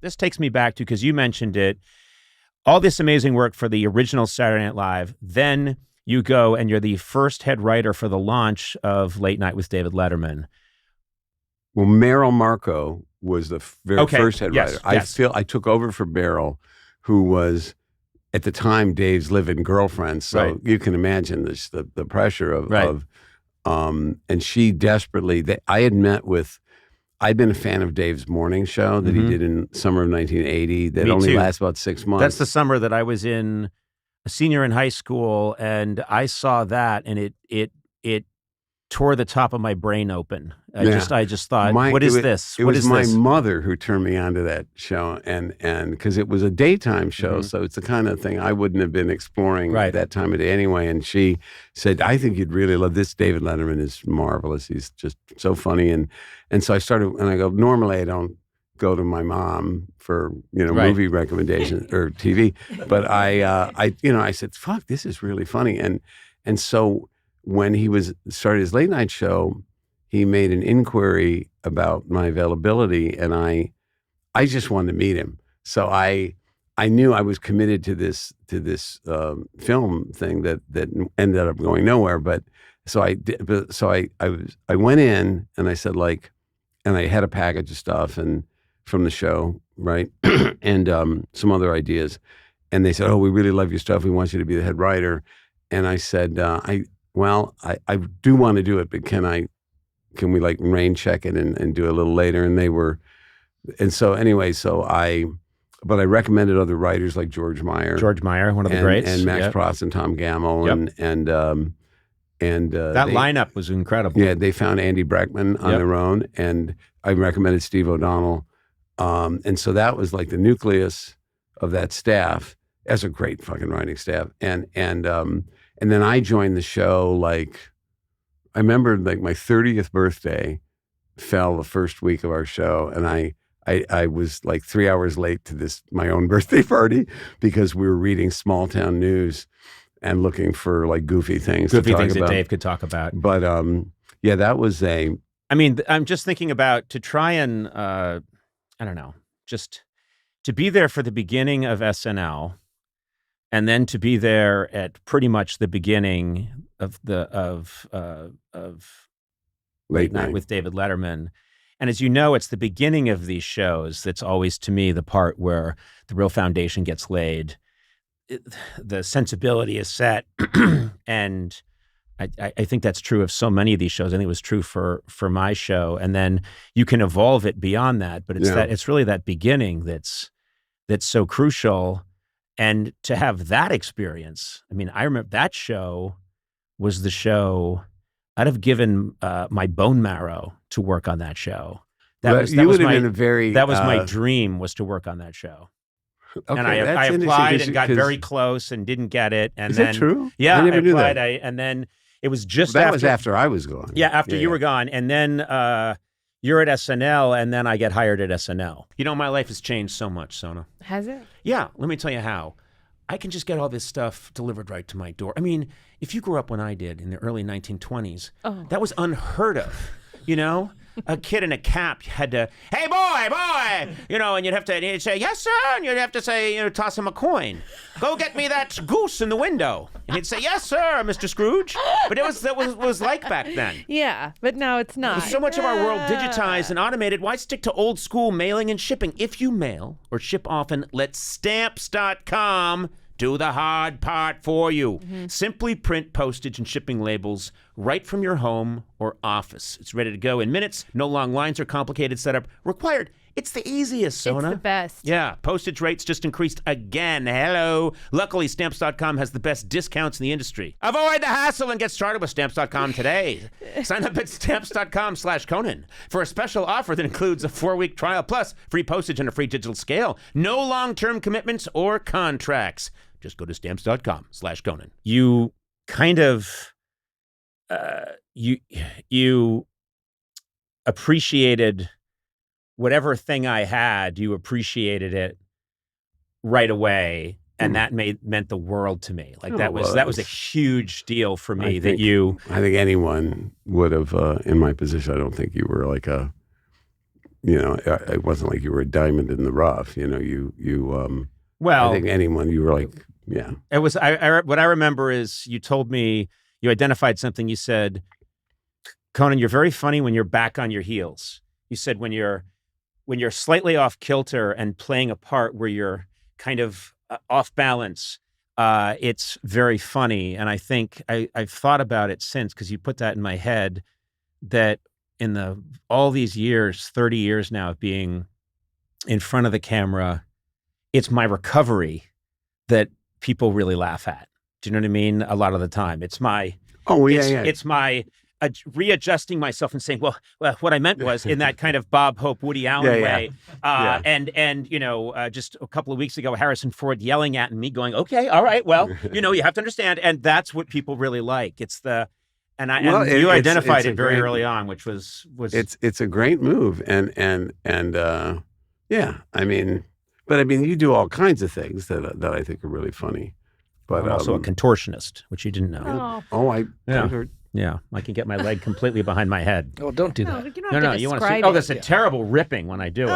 This takes me back to, because you mentioned it, all this amazing work for the original Saturday Night Live. Then you go and you're the first head writer for the launch of Late Night with David Letterman. Well, Merrill Marco was the very first head writer. I took over for Beryl, who was at the time Dave's live-in girlfriend. So you can imagine this, the pressure of and she desperately. I'd been a fan of Dave's morning show that he did in summer of 1980. That only lasts about 6 months. That's the summer that I was a senior in high school, and I saw that, and it tore the top of my brain open. I just thought, what is this? It was my mother who turned me onto that show, and because it was a daytime show, so it's the kind of thing I wouldn't have been exploring at that time of day anyway. And she said, I think you'd really love this. David Letterman is marvelous. He's just so funny. And so I started, and I go, normally I don't go to my mom for, movie recommendations or TV, but I said, fuck, this is really funny. And so when he started his late night show, he made an inquiry about my availability, and I just wanted to meet him. So I knew I was committed to this film thing that ended up going nowhere. But so I went in and I said, and I had a package of stuff and from the show, right, and some other ideas, and they said, oh, we really love your stuff. We want you to be the head writer. And I said, I do want to do it, but can we rain check it and do it a little later? And so I recommended other writers like George Meyer, one of the greats, and Max Pross and Tom Gamble, and that lineup was incredible. Yeah, they found Andy Breckman on their own, and I recommended Steve O'Donnell, and so that was like the nucleus of that staff. That's a great fucking writing staff, and then I joined the show, I remember my 30th birthday fell the first week of our show, and I was 3 hours late to my own birthday party because we were reading small town news and looking for goofy things that Dave could talk about. But that was I'm just thinking about to try and I don't know, just to be there for the beginning of SNL. And then to be there at pretty much the beginning of Late Night with David Letterman. And as you know, it's the beginning of these shows that's always, to me, the part where the real foundation gets laid. The sensibility is set. And I think that's true of so many of these shows. I think it was true for my show. And then you can evolve it beyond that. But it's really that beginning that's so crucial. And to have that experience, I remember that show was the show. I'd have given my bone marrow to work on that show. That was my dream, was to work on that show. Okay, and I applied and got very close and didn't get it. And is that true? Yeah, I never knew that. And then it was just that was after I was gone. Yeah, after you were gone, and then. You're at SNL, and then I get hired at SNL. My life has changed so much, Sona. Has it? Yeah, let me tell you how. I can just get all this stuff delivered right to my door. If you grew up when I did in the early 1920s, that was unheard of, A kid in a cap had to, hey, boy, and you'd say, yes, sir, and you'd have to say, toss him a coin. Go get me that goose in the window. And he'd say, yes, sir, Mr. Scrooge. But that was like back then. Yeah, but now it's not. With so much of our world digitized and automated, why stick to old school mailing and shipping? If you mail or ship often, let Stamps.com do the hard part for you. Simply print postage and shipping labels right from your home or office. It's ready to go in minutes. No long lines or complicated setup required. It's the easiest, Sona. It's the best. Yeah, postage rates just increased again. Hello. Luckily, Stamps.com has the best discounts in the industry. Avoid the hassle and get started with Stamps.com today. Sign up at Stamps.com/Conan for a special offer that includes a 4-week trial plus free postage and a free digital scale. No long-term commitments or contracts. Just go to Stamps.com/Conan. You kind of, you appreciated whatever thing I had, you appreciated it right away, and that meant the world to me. That was a huge deal for me. I think anyone would have in my position. I don't think you were it wasn't like you were a diamond in the rough. Well, I think anyone, you were like, yeah. It was, what I remember is you told me, you identified something. You said, Conan, you're very funny when you're back on your heels. You said when you're slightly off kilter and playing a part where you're kind of off balance, it's very funny. And I think I've thought about it since, because you put that in my head, that in all these years, 30 years now of being in front of the camera, it's my recovery that people really laugh at. Do you know what I mean? A lot of the time, it's my it's my readjusting myself and saying, well, what I meant was in that kind of Bob Hope, Woody Allen way. And just a couple of weeks ago, Harrison Ford yelling at me, going, okay, all right, well, you have to understand, and that's what people really like. It's the. And you identified it very early on, which was it's a great move, and I mean, you do all kinds of things that I think are really funny. But I'm also a contortionist, which you didn't know. Yeah, I can get my leg completely behind my head. Oh, don't do that. No, you want to see? Oh, that's a terrible ripping when I do it.